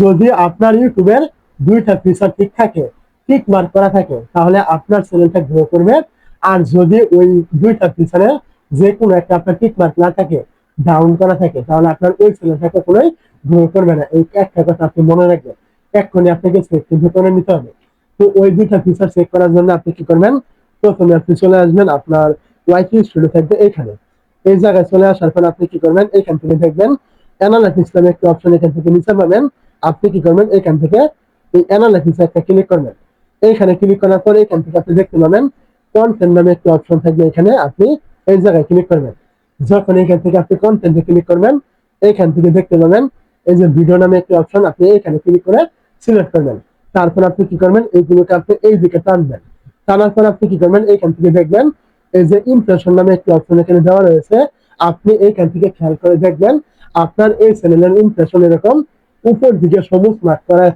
যদি আপনার ইউটিউবের দুইটা ফিচার ঠিক থাকে, টিক মার্ক করা থাকে, তাহলে আপনার চ্যানেলটা গ্রো করবে। আর যদি ওই দুইটা ফিচারে যে কোনো একটা আপনার টিক মার্ক না থাকে, ডাউন করা থাকে, তাহলে আপনার ওই চ্যানেলটা কখনোই গ্রো করবে না। এই একটা কথা আপনি মনে রাখবেন। এক্ষুনি আপনাকে চেক কিন্তু করে নিতে হবে। তো ওই দুইটা ফিচার চেক করার জন্য আপনি কি করবেন, প্রথমে আপনি চলে আসবেন আপনার ওয়াইটি স্টুডিও থাকবে এখানে। এই জায়গায় চলে আসার পর আপনি কি করবেন, এখান থেকে দেখবেন অ্যানালাইটিক্স নামে একটা অপশন এখান থেকে নিচে পাবেন। আপনি কি করবেন, এখান থেকে এই অ্যানালাইটিক্স একটা ক্লিক করবেন। এইখানে ক্লিক করার পরে এখান থেকে আপনি দেখতে পাবেন কন্টেন্ট নামে একটা অপশন থাকবে, এখানে আপনি এই জায়গায় ক্লিক করবেন। যখন এখান থেকে আপনি কন্টেন্টে ক্লিক করবেন, এখান থেকে দেখতে পাবেন এই যে ভিডিও নামে একটা অপশন, আপনি এখানে ক্লিক করে সিলেক্ট করবেন। তারপর আপনি কি করবেন, এইগুলোকে আপনি এই দিকে টানবেন। টানার পর আপনি কি করবেন, এইখান থেকে দেখবেন এই যে ইমপ্রেশন নামে একটা অপশন এখানে দেওয়া রয়েছে। আপনি এইখান থেকে খেয়াল করে দেখবেন আপনার এই চ্যানেলের ইমপ্রেশন এরকম উপর দিকে সবুজ মার্ক করা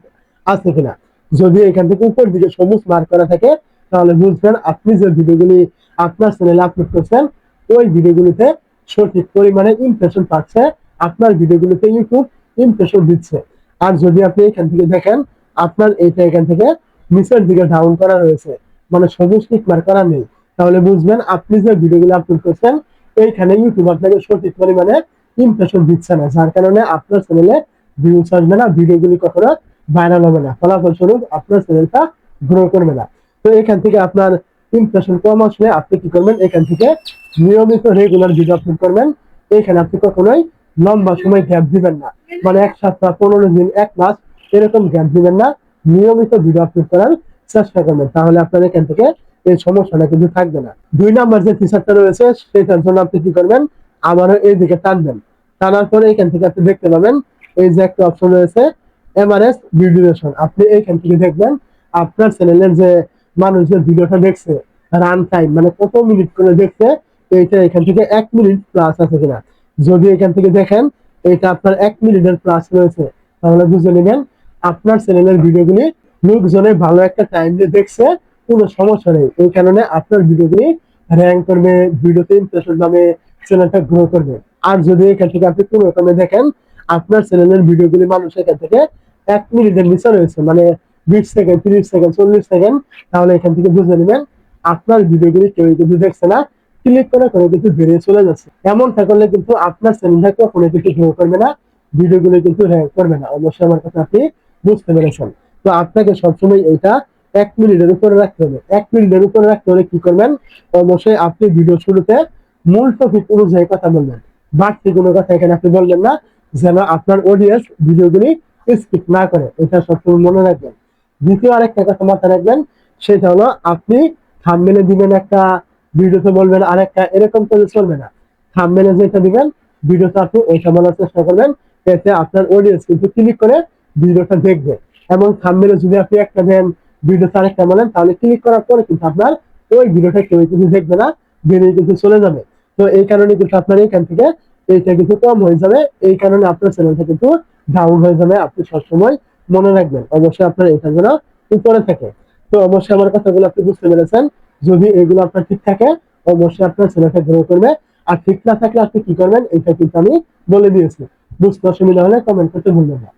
আছে কিনা। যদি এখান থেকে উপর দিকে সবুজ মার্ক করা থাকে, তাহলে বুঝবেন আপনি যে ভিডিওগুলি আপনার চ্যানেলে আপলোড করছেন, ওই ভিডিওগুলিতে সঠিক পরিমাণে ইমপ্রেশন পাচ্ছে, আপনার ভিডিওগুলিতে ইউটিউব ইমপ্রেশন দিচ্ছে। আর যদি আপনি এখান থেকে দেখেন আপনার এইটা এখান থেকে নিচের দিকে ডাউন করা রয়েছে, মানে সবুজ টিক মার্ক করা নেই, তাহলে বুঝবেন আপনি যে ভিডিওগুলো আপলোড করছেন এইখানে ইউটিউব আপনাকে সঠিক পরিমাণে ইমপ্রেশন দিচ্ছে না, যার কারণে আপনার চ্যানেলে ভিউজ আসবে না, ভিডিওগুলি কখনো ভাইরাল হবে না, ফলাফলস্বরূপ আপনার চ্যানেলটা গ্রো করবে না। তো এখান থেকে আপনার ইমপ্রেশন কম আসলে আপনি কি করবেন, এখান থেকে নিয়মিত রেগুলার ভিডিও আপলোড করবেন। এখানে আপনি কখনোই লম্বা সময় গ্যাপ দিবেন না, মানে 1 সপ্তাহ, 15 দিন, 1 মাস এরকম গ্যাপ দিবেন না। নিয়মিত ভিডিও আপলোড করার চেষ্টা করবেন, তাহলে আপনার এখান থেকে এই সমস্যাটা কিন্তু থাকবে না। 2 নাম্বার যে ফিচারটা রয়েছে সেটার জন্য আপনি কি করবেন, আবারও এই দিকে টানবেন। টানার পরে এখান থেকে আপনি দেখতে পাবেন এই যে একটা অপশন রয়েছে এমআরএস ভিডিওশন। আপনি এইখান থেকে দেখবেন আপনার চ্যানেলের যে মানুষ যে ভিডিওটা দেখছে, রান টাইম মানে কত মিনিট করে দেখছে, এইটা এখান থেকে 1 মিনিট প্লাস আছে কিনা। যদি এখান থেকে দেখেন এটা আপনার 1 মিনিটের প্লাস রয়েছে, তাহলে বুঝে নেবেন আপনার চ্যানেলের ভিডিওগুলি লোকজনে ভালো একটা টাইম দিয়ে দেখছে, কোনো সমস্যা নেই। এই কারণে আপনার ভিডিওগুলি র্যাঙ্ক করবে, ভিডিওতে ইমপ্রেশন নামে চ্যানেলটা গ্রো করবে। আর যদি এখান থেকে আপনি কোনো রকমে দেখেন আপনার চ্যানেলের ভিডিওগুলি মানুষ এখান থেকে 1 মিনিটের নিচে রয়েছে, মানে 20 সেকেন্ড, 30 সেকেন্ড, 40 সেকেন্ড, তাহলে এখান থেকে বুঝে নেবেন আপনার ভিডিওগুলি কেউ কিন্তু দেখছে না, ক্লিক করে করে কিন্তু বেরিয়ে চলে যাচ্ছে। এমনটা করলে কিন্তু আপনার চ্যানেলটা কখনো কিন্তু গ্রো করবে না, ভিডিওগুলো কিন্তু র্যাঙ্ক করবে না। অবশ্যই আমার কথা আপনি বুঝতে পেরেছেন। তো আপনাকে সবসময় এটা 1 মিনিটের উপরে রাখতে হবে। 1 মিনিটের উপরে রাখতে হলে কি করবেন, অবশ্যই আপনি ভিডিও শুরুতে মূল টপিক অনুযায়ী কথা বলবেন, বাড়তি কোনো কথা এখানে আপনি বলবেন না, যেন আপনার অডিয়েন্স ভিডিওগুলি স্কিপ না করে, এটা সবসময় মনে রাখবেন। দ্বিতীয় আরেকটা কথা মাথায় রাখবেন, সেটা হলো আপনি থাম্বনেলে দিবেন একটা, ভিডিওতে বলবেন আরেকটা, এরকম করে চলবে না। থাম্বনেলে যেটা দিবেন ভিডিওতে আপনি ওইটা বলার চেষ্টা করবেন, এতে আপনার অডিয়েন্স কিন্তু ক্লিক করে ভিডিওটা দেখবে। এবং থাম্বনেলে যদি আপনি একটা দেন, ভিডিওতে আরেকটা বলেন, তাহলে ক্লিক করার পরে কিন্তু আপনার ওই ভিডিওটা কেউ কিন্তু দেখবে না, বেরিয়ে কিন্তু চলে যাবে। তো এই কারণে কিন্তু আপনার এখান থেকে এইটা কিন্তু কম হয়ে যাবে, এই কারণে আপনার চ্যানেলটা কিন্তু ডাউন হয়ে যাবে। আপনি সবসময় মনে রাখবেন অবশ্যই আপনার এটা যেন উপরে থাকে। তো অবশ্যই আমার কথাগুলো আপনি বুঝতে পেরেছেন। যদি এগুলো আপনার ঠিক থাকে, অবশ্যই আপনার চ্যানেলটা গ্রো করবে। আর ঠিক না থাকলে আপনি কি করবেন, এটা কিন্তু আমি বলে দিয়েছি। বুঝতে অসুবিধা হলে কমেন্ট করতে ভুলবেন না।